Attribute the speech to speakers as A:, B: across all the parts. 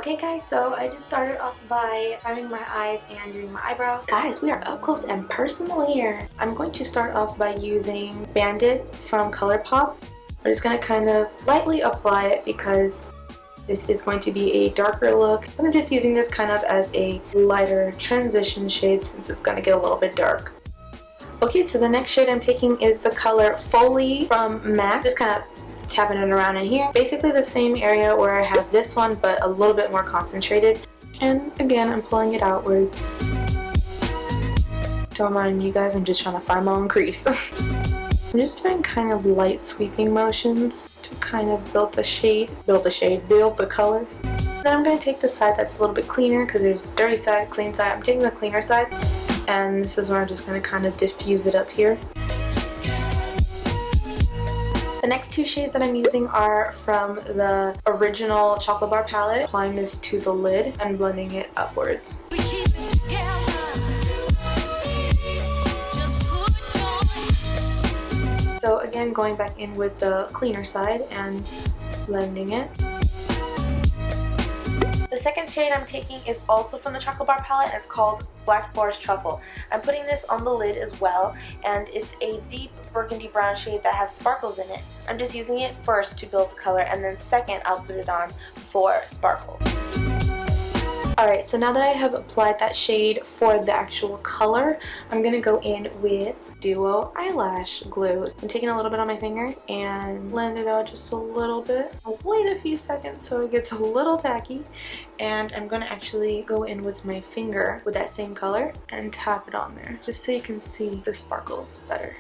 A: Okay guys, so I just started off by priming my eyes and doing my eyebrows. Guys, we are up close and personal here. I'm going to start off by using Bandit from ColourPop. I'm just going to kind of lightly apply it because this is going to be a darker look. I'm just using this kind of as a lighter transition shade since it's going to get a little bit dark. Okay, so the next shade I'm taking is the color Foley from MAC. Just kind of tapping it around in here. Basically the same area where I have this one, but a little bit more concentrated. And again, I'm pulling it outward. Don't mind me guys, I'm just trying to find my own crease. I'm just doing kind of light sweeping motions to kind of build the color. Then I'm going to take the side that's a little bit cleaner because there's dirty side, clean side. I'm taking the cleaner side, and this is where I'm just going to kind of diffuse it up here. The next two shades that I'm using are from the original Chocolate Bar palette. Applying this to the lid and blending it upwards. So again, going back in with the cleaner side and blending it. The second shade I'm taking is also from the Chocolate Bar palette. It's called Black Forest Truffle. I'm putting this on the lid as well, and it's a deep burgundy brown shade that has sparkles in it. I'm just using it first to build the color, and then second I'll put it on for sparkles. Alright, so now that I have applied that shade for the actual color, I'm going to go in with Duo Eyelash Glue. I'm taking a little bit on my finger and blend it out just a little bit. I'll wait a few seconds so it gets a little tacky, and I'm going to actually go in with my finger with that same color and tap it on there just so you can see the sparkles better.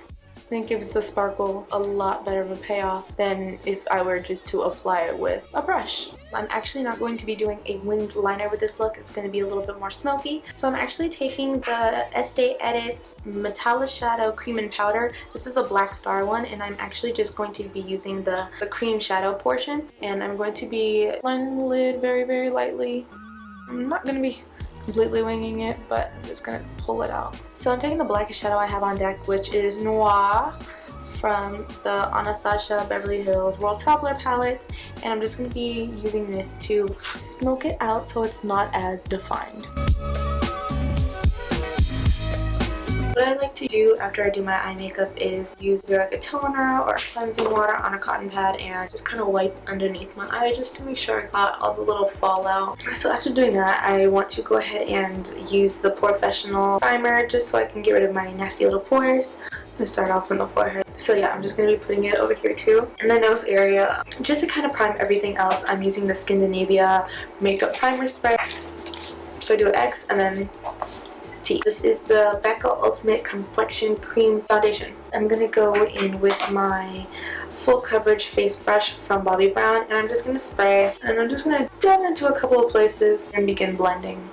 A: And it gives the sparkle a lot better of a payoff than if I were just to apply it with a brush. I'm actually not going to be doing a winged liner with this look. It's going to be a little bit more smoky. So I'm actually taking the Estee Edit Metallic Shadow Cream and Powder. This is a black star one, and I'm actually just going to be using the cream shadow portion. And I'm going to be lining the lid very, very lightly. I'm not going to be completely winging it, but I'm just gonna pull it out. So I'm taking the blackest shadow I have on deck, which is Noir from the Anastasia Beverly Hills World Traveler palette, and I'm just gonna be using this to smoke it out so it's not as defined. What I like to do after I do my eye makeup is use either like a toner or cleansing water on a cotton pad and just kind of wipe underneath my eye just to make sure I got all the little fallout. So after doing that, I want to go ahead and use the Professional primer just so I can get rid of my nasty little pores. I'm going to start off on the forehead. So yeah, I'm just going to be putting it over here too. In the nose area, just to kind of prime everything else, I'm using the Skindinavia Makeup Primer Spray. So I do an X and then T. This is the Becca Ultimate Complexion Cream Foundation. I'm going to go in with my full coverage face brush from Bobbi Brown, and I'm just going to spray, and I'm just going to dab into a couple of places and begin blending.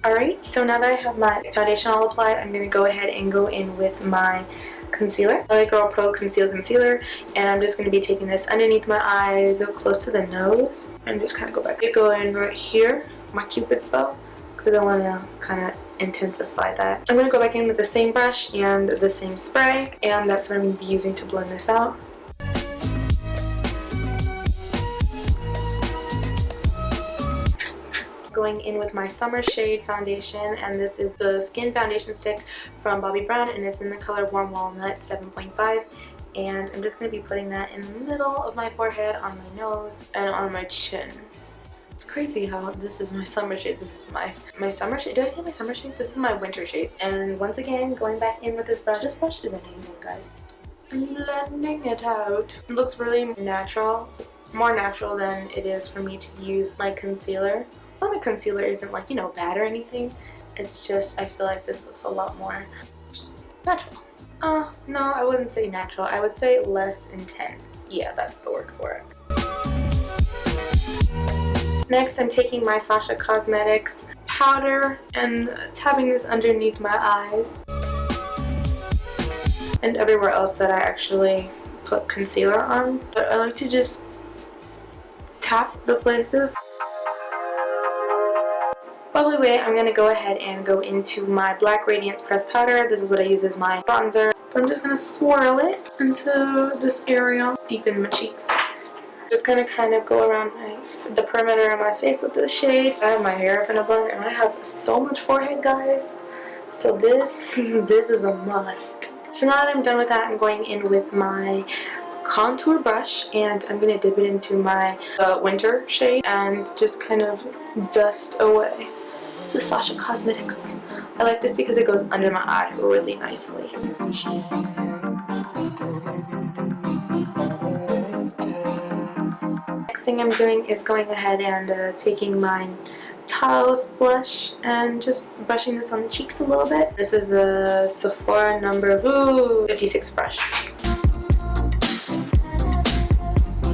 A: Alright, so now that I have my foundation all applied, I'm going to go ahead and go in with my concealer. LA Girl Pro Concealer, and I'm just going to be taking this underneath my eyes, so close to the nose, and just kind of go back. I go in right here, my Cupid's bow, because I want to kind of intensify that. I'm going to go back in with the same brush and the same spray, and that's what I'm going to be using to blend this out. Going in with my Summer Shade foundation, and this is the Skin Foundation Stick from Bobbi Brown, and it's in the color Warm Walnut 7.5, and I'm just going to be putting that in the middle of my forehead, on my nose, and on my chin. It's crazy how this is my summer shade. This is my summer shade. Did I say my summer shade? This is my winter shade. And once again, going back in with this brush. This brush is amazing, guys. Blending it out. It looks really natural, more natural than it is for me to use my concealer. Well, my concealer isn't like, you know, bad or anything. It's just, I feel like this looks a lot more natural. No, I wouldn't say natural. I would say less intense. Yeah, that's the word for it. Next, I'm taking my Sasha Cosmetics powder and tapping this underneath my eyes and everywhere else that I actually put concealer on. But I like to just tap the places. While we wait, I'm going to go ahead and go into my Black Radiance Pressed Powder. This is what I use as my bronzer. I'm just gonna swirl it into this area, deep in my cheeks. Just gonna kind of go around the perimeter of my face with this shade. I have my hair up in a bun and I have so much forehead, guys. So this is a must. So now that I'm done with that, I'm going in with my contour brush and I'm gonna dip it into my winter shade and just kind of dust away the Sasha Cosmetics. I like this because it goes under my eye really nicely. Next thing I'm doing is going ahead and taking my Taos blush and just brushing this on the cheeks a little bit. This is the Sephora number 56 brush.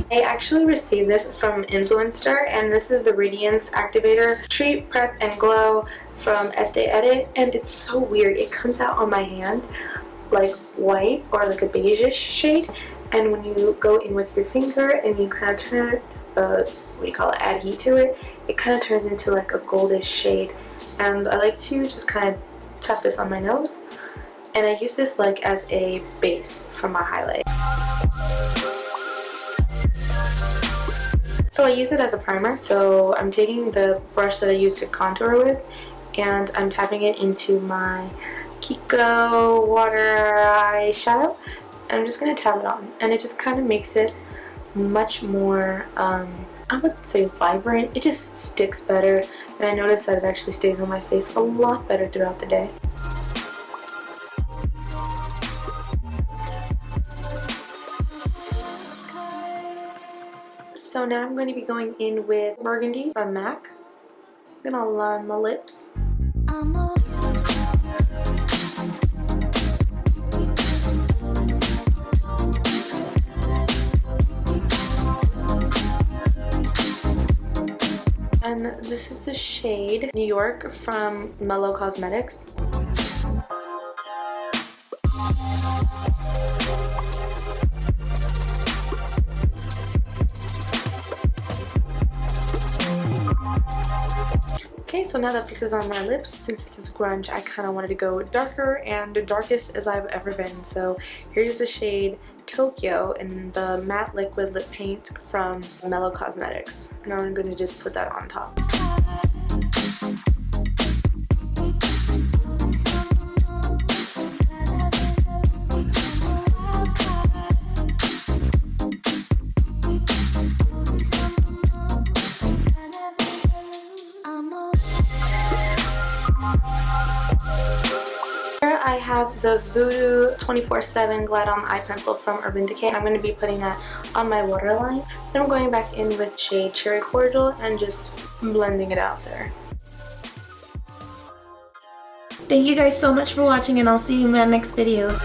A: I actually received this from Influencer, and this is the Radiance Activator Treat, Prep, and Glow from Estee Edit, and it's so weird. It comes out on my hand like white or like a beige-ish shade, and when you go in with your finger and you kind of turn it, what do you call it, add heat to it, it kind of turns into like a goldish shade. And I like to just kind of tap this on my nose, and I use this like as a base for my highlight. So I use it as a primer. So I'm taking the brush that I used to contour with and I'm tapping it into my Kiko water eyeshadow. I'm just going to tap it on, and it just kind of makes it much more, I would say vibrant. It just sticks better, and I notice that it actually stays on my face a lot better throughout the day. So now I'm going to be going in with Burgundy from MAC. I'm going to line my lips. And this is the shade New York from Mellow Cosmetics. Okay, so now that this is on my lips, since this is grunge, I kind of wanted to go darker and darkest as I've ever been. So here's the shade Tokyo in the matte liquid lip paint from Mellow Cosmetics. And I'm going to just put that on top. I have the Voodoo 24/7 Glide On Eye Pencil from Urban Decay. I'm going to be putting that on my waterline. Then I'm going back in with shade Cherry Cordial and just blending it out there.
B: Thank you guys so much for watching, and I'll see you in my next video.